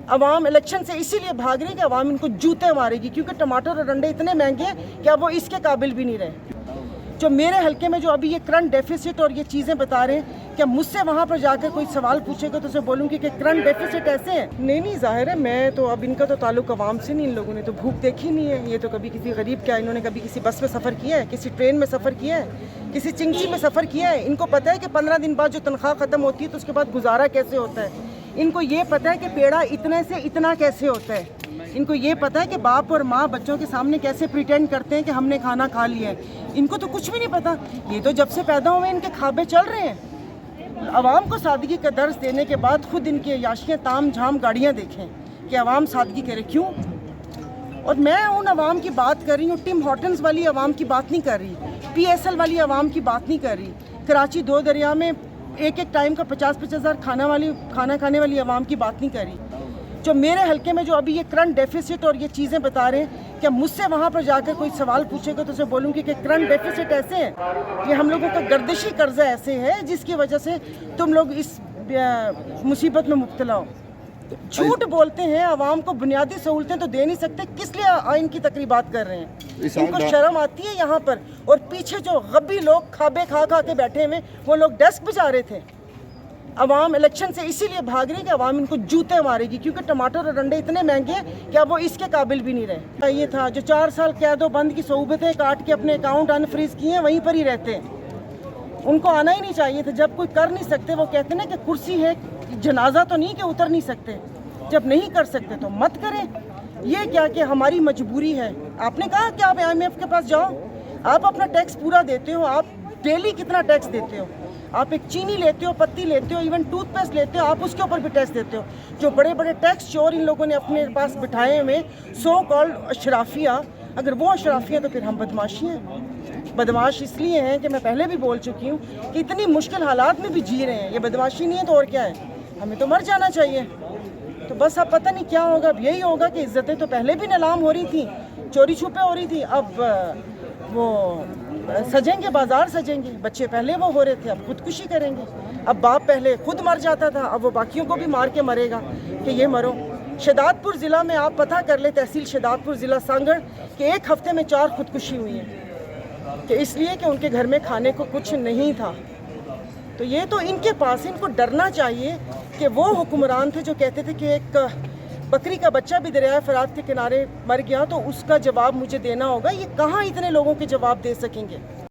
عوام الیکشن سے اسی لیے بھاگ رہی ہے کہ عوام ان کو جوتے مارے گی، کیونکہ ٹماٹر اور انڈے اتنے مہنگے ہیں کہ اب وہ اس کے قابل بھی نہیں رہے۔ جو میرے حلقے میں جو ابھی یہ کرنٹ ڈیفیسٹ اور یہ چیزیں بتا رہے ہیں کہ مجھ سے وہاں پر جا کر کوئی سوال پوچھے گا تو اسے بولوں گی کہ کرنٹ ڈیفیسٹ ایسے ہیں۔ نہیں ظاہر ہے، میں تو اب ان کا تو تعلق عوام سے نہیں، ان لوگوں نے تو بھوک دیکھی نہیں ہے۔ یہ تو کبھی کسی غریب کیا انہوں نے کبھی کسی بس میں سفر کیا ہے، کسی ٹرین میں سفر کیا ہے، کسی چنگچی میں سفر کیا ہے؟ ان کو پتہ ہے کہ 15 دن بعد جو تنخواہ ختم ہوتی ہے تو اس کے بعد گزارا کیسے ہوتا ہے۔ ان کو یہ پتہ ہے کہ پیڑا اتنے سے اتنا کیسے ہوتا ہے۔ ان کو یہ پتہ ہے کہ باپ اور ماں بچوں کے سامنے کیسے پریٹینڈ کرتے ہیں کہ ہم نے کھانا کھا لیا ہے۔ ان کو تو کچھ بھی نہیں پتہ۔ یہ تو جب سے پیدا ہوئے ان کے کھابے چل رہے ہیں۔ عوام کو سادگی کا درس دینے کے بعد خود ان کی عیاشیاں تام جھام گاڑیاں دیکھیں کہ عوام سادگی کرے کیوں۔ اور میں ان عوام کی بات کر رہی ہوں، ٹم ہارٹنز والی عوام کی بات نہیں کر رہی، پی ایس ایل والی عوام کی بات نہیں کر رہی، کراچی دو دریا میں ایک ٹائم کا 50-50 ہزار کھانا کھانے والی عوام کی بات نہیں کر رہی۔ جو میرے حلقے میں جو ابھی یہ کرنٹ ڈیفیسٹ اور یہ چیزیں بتا رہے ہیں کہ مجھ سے وہاں پر جا کر کوئی سوال پوچھے گا تو اسے بولوں گی کہ کرنٹ ڈیفیسٹ ایسے ہیں، یہ ہم لوگوں کا گردشی قرضہ ایسے ہے جس کی وجہ سے تم لوگ اس مصیبت میں مبتلا ہو۔ جھوٹ بولتے ہیں، عوام کو بنیادی سہولتیں تو دے نہیں سکتے، کس لیے آئین کی تقریبات کر رہے ہیں؟ ان کو شرم آتی ہے یہاں پر؟ اور پیچھے جو غبی لوگ کھابے کھا کے بیٹھے ہوئے وہ لوگ ڈیسک بجا رہے تھے۔ عوام الیکشن سے اسی لیے بھاگ رہی ہے کہ عوام ان کو جوتے مارے گی، کیونکہ ٹماٹر اور انڈے اتنے مہنگے ہیں کہ اب وہ اس کے قابل بھی نہیں رہے۔ یہ تھا جو 4 سال قید و بند کی صعوبتیں کاٹ کے اپنے اکاؤنٹ انفریز کیے ہیں وہیں پر ہی رہتے ہیں۔ ان کو آنا ہی نہیں چاہیے تھا۔ جب کوئی کر نہیں سکتے، وہ کہتے ہیں کہ کرسی ہے، جنازہ تو نہیں کہ اتر نہیں سکتے۔ جب نہیں کر سکتے تو مت کریں۔ یہ کیا کہ ہماری مجبوری ہے۔ آپ نے کہا کہ آپ IMF کے پاس جاؤ، آپ اپنا ٹیکس پورا دیتے ہو، آپ ڈیلی کتنا ٹیکس دیتے ہو؟ آپ ایک چینی لیتے ہو، پتی لیتے ہو، ایون ٹوتھ پیسٹ لیتے ہو، آپ اس کے اوپر بھی ٹیکس دیتے ہو۔ جو بڑے بڑے ٹیکس چور ان لوگوں نے اپنے پاس بٹھائے ہوئے سو کالڈ اشرافیہ، اگر وہ اشرافیہ تو پھر ہم بدماشی ہیں۔ بدماش اس لیے ہیں کہ میں پہلے بھی بول چکی ہوں کہ اتنی مشکل حالات میں بھی جی رہے ہیں۔ یہ بدماشی نہیں ہے تو اور کیا ہے؟ ہمیں تو مر جانا چاہیے۔ تو بس اب پتہ نہیں کیا ہوگا۔ اب یہی ہوگا کہ عزتیں تو پہلے بھی نیلام ہو رہی تھیں، چوری چھپے ہو رہی تھی، اب وہ سجیں گے، بازار سجیں گے۔ بچے پہلے وہ ہو رہے تھے، اب خودکشی کریں گے۔ اب باپ پہلے خود مر جاتا تھا، اب وہ باقیوں کو بھی مار کے مرے گا کہ یہ مرو۔ شہداد پور ضلع میں آپ پتہ کر لیں، تحصیل شہداد پور ضلع سانگڑ، کہ ایک ہفتے میں 4 خودکشی ہوئی ہیں، کہ اس لیے کہ ان کے گھر میں کھانے کو کچھ نہیں تھا۔ تو یہ تو ان کے پاس، ان کو ڈرنا چاہیے کہ وہ حکمران تھے جو کہتے تھے کہ ایک بکری کا بچہ بھی دریائے فرات کے کنارے مر گیا تو اس کا جواب مجھے دینا ہوگا۔ یہ کہاں اتنے لوگوں کے جواب دے سکیں گے؟